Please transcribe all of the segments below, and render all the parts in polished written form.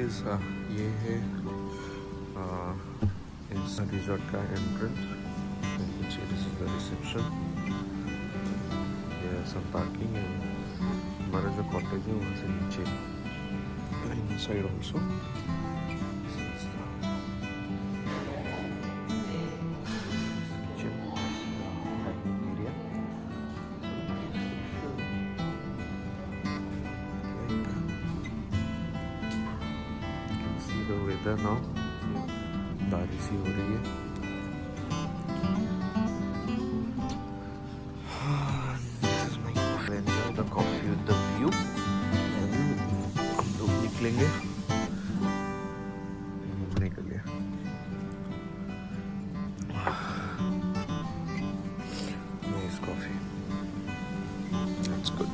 Guys, ये है इस रिजॉर्ट का entrance. This is the reception. ये सब पार्किंग है। हमारा जो कॉटेज है वहाँ से नीचे इनसाइड ऑल्सो। वेदर नाउ बारिश ही हो रही है। This is my enjoy the coffee with the view. हम लोग निकलेंगे घूमने के लिए। Nice coffee, that's good.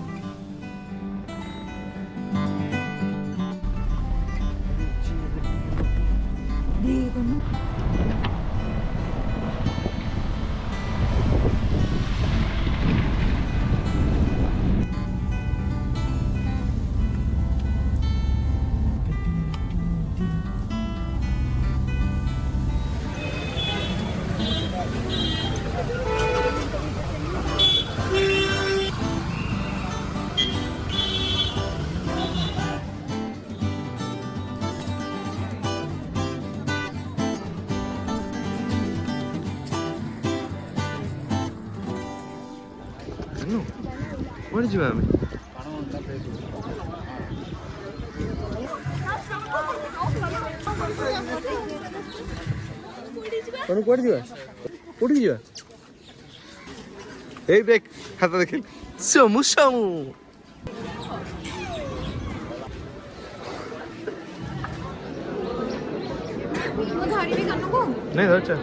What did you have? What did you have? What did you have? Hey, देख खाता देख समू समू। नहीं तो अच्छा।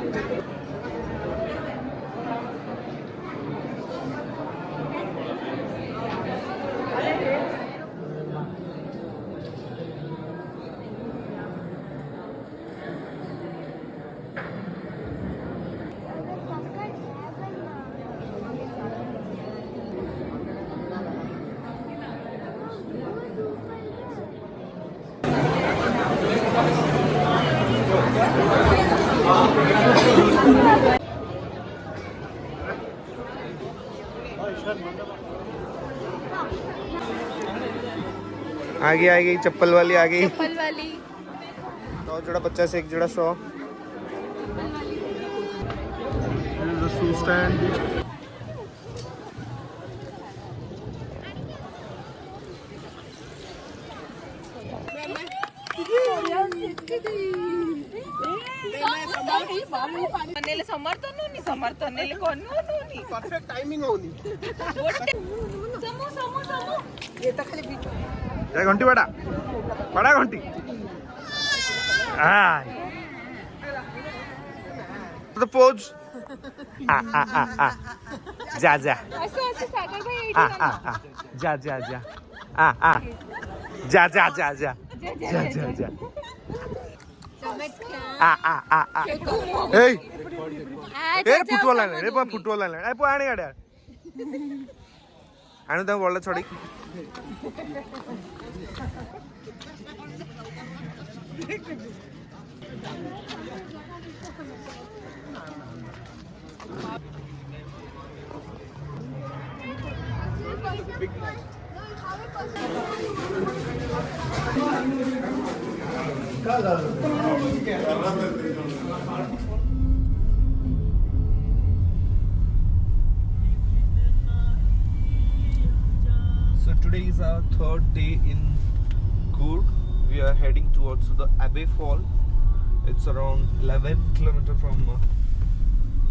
आगे आ गई चप्पल वाली, आ गई चप्पल वाली। 9 जोड़ा 50 एक जोड़ा 100। शू स्टैंड। परफेक्ट टाइमिंग होनी ये तो खाली जय घंटी बड़ा बड़ा घंटी। तो पोज जा जा जा जा जा जा जा जा जा जा जा जा फुटबॉल फुटबॉल आने गाड़िया आने तो बॉल छोड़ी। So today is our third day in Coorg. We are heading towards the Abbey Fall. It's around 11 kilometers from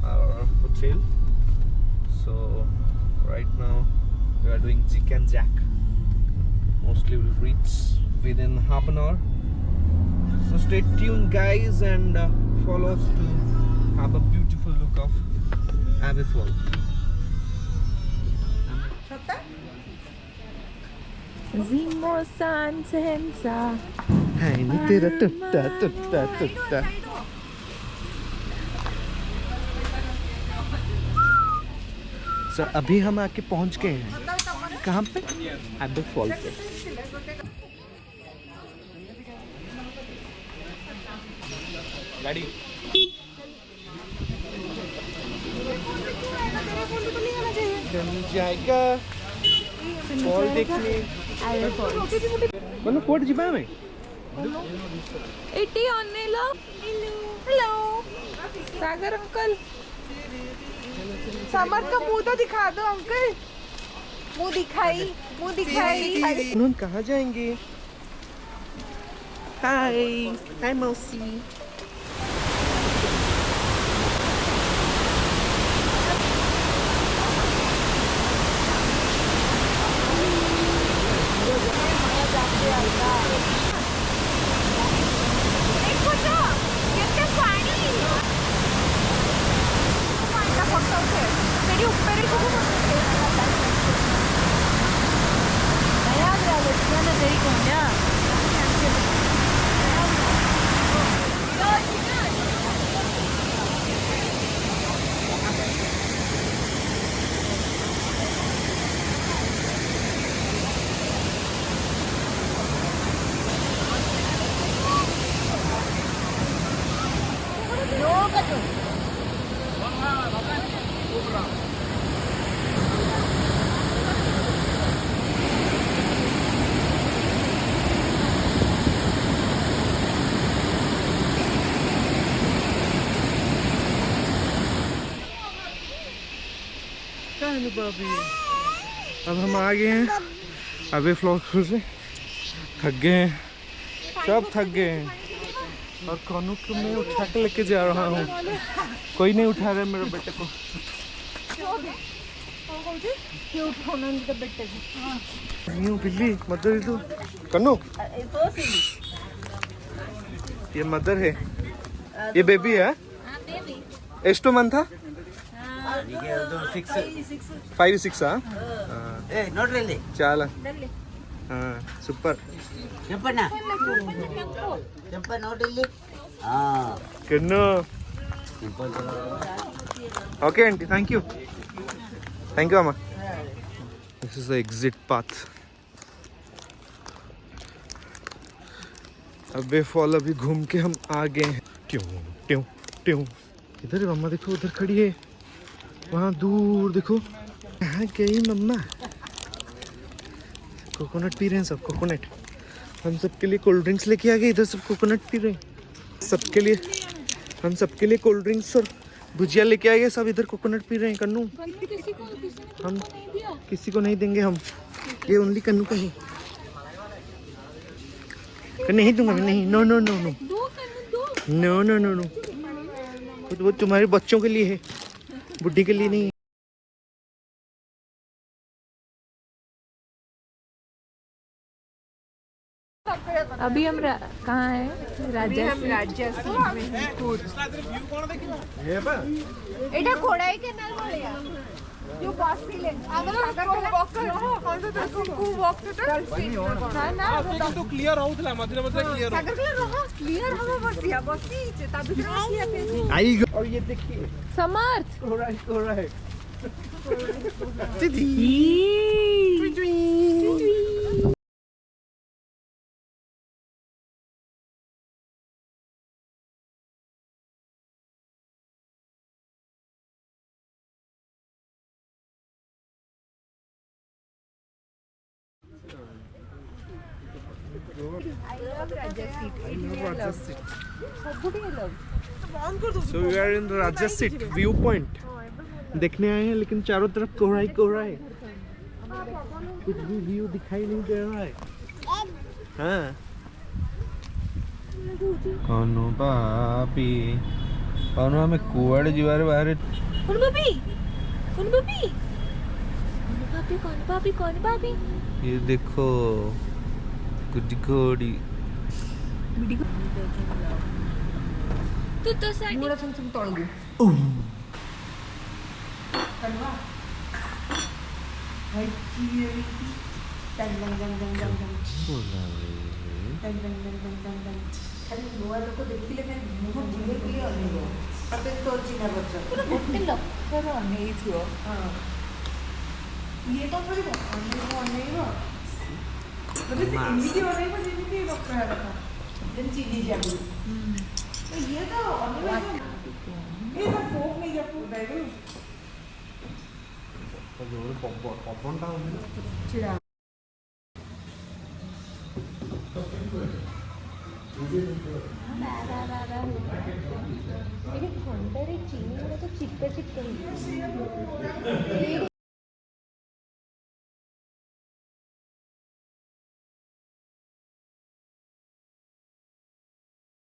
our hotel. So right now we are doing Jig and Jack. Mostly we'll reach within half an hour. So stay tuned guys and follow us to have a beautiful look of Abbey Fall. Zimo san sensa. Hey, ni tera tutta tutta tutta. So अभी हम आके पहुंच गए हैं कहाँ पे? एबे fall पे। गाड़ी जाएगा फॉल देखने मतलब कोट जीवा में इटी ऑनेलो हेलो सागर अंकल समर का मुंह तो दिखा दो अंकल। मुंह दिखाई उन्होंने कहाँ जाएंगे? हाय हाय मौसी। अब हम आ गए हैं अबे फ्लॉग से। थक गए हैं, सब थक गए हैं और कानू को मैं उठा के लेके जा रहा हूँ। कोई नहीं उठा रहा मेरे बेटे को। बिल्ली मदर है तू कन्नू। ये मदर है, ये बेबी है। ಎಷ್ಟು ಮಂತ್ 5-6 ನೋಡ್ರಿ ಚಾಲ ಸೂಪರ್ ಕೆಂಪಣ್ಣ ಕೆಂಪ ನೋಡ್ರಿ ಕಣ್ಣು ಓಕೆ ಆಂಟಿ ಥ್ಯಾಂಕ್ ಯू अम्मा। This is the exit path. अबे फॉल अभी घूम के हम आ गए हैं। ट्यों ट्यों ट्यों इधर मम्मा देखो, उधर खड़ी है, वहाँ दूर देखो। कहाँ गई मम्मा? कोकोनट पी रहे हैं सब, कोकोनट। हम सबके लिए कोल्ड ड्रिंक्स लेके आ गए, इधर सब कोकोनट पी रहे हैं। सबके लिए हम सबके लिए कोल्ड ड्रिंक्स और भुजिया लेके आ गए, सब इधर कोकोनट पी रहे हैं। कन्नू हम किसी को नहीं देंगे, हम ये ओनली कन्नू का है। नहीं दूंगा मैं, नहीं, no no no no no no no no, वो तुम्हारे बच्चों के लिए है, बुढ़ी के लिए नहीं। अभी हम कहाँ हैं? এটা ঘোড়াই কেনাল বলিয়া जो बस ले अगर वॉक कर कौन सा को वॉक से ना तो क्लियर होउतला मधुरे मधुरे क्लियर सागर क्लियर हम बसिया बसी तभी बसिया पे आई। और ये देखिए समर्थ कोरा है दीदी। So we are in the Raja Seat view point देखने आए हैं, लेकिन चारों तरफ कोहरा ही कोहरा है, कुछ भी व्यू दिखाई नहीं दे रहा है। हाँ कौनो पापी कौनो हमें कुआड़े जीवारे बाहर कौन पापी ये देखो गुड्डी घोड़ी। तू तो साइड ಮೂಡ ಸುಮ್ ತೊಳಗು ಕಲ್ವಾ ಹೈಕಿ ಟಂಗ್ ಟಂಗ್ ಟಂಗ್ ಟಂಗ್ ಟಂಗ್ ಟಂಗ್ ಟಂಗ್ ଖାଲି ନୂଆ ଲୋକ ଦେଖିଲେ ଖାଲି ମୁହଁ ବୁଲେଇ ବୁଲେଇ ଅନେଇବ। ତାପରେ ତୋ ଚିହ୍ନା ପତ୍ର ପୁରା ଗୋଟେ ଲକ୍ଷର ଅନେଇଥିବ। ହଁ ଇଏ ତ ପଡ଼ିବ ଅନେଇବ ବୋଧେ ଏମିତି ଅନେଇବ ଯେମିତି ଲକ୍ଷର କଥା ଯେମିତି ଚିହ୍ନି ଯାଉ। ये तो ये तो फोक नहीं जब फोक बैठो चिड़ा थंडारे चिनी तो चिक्का चिक्का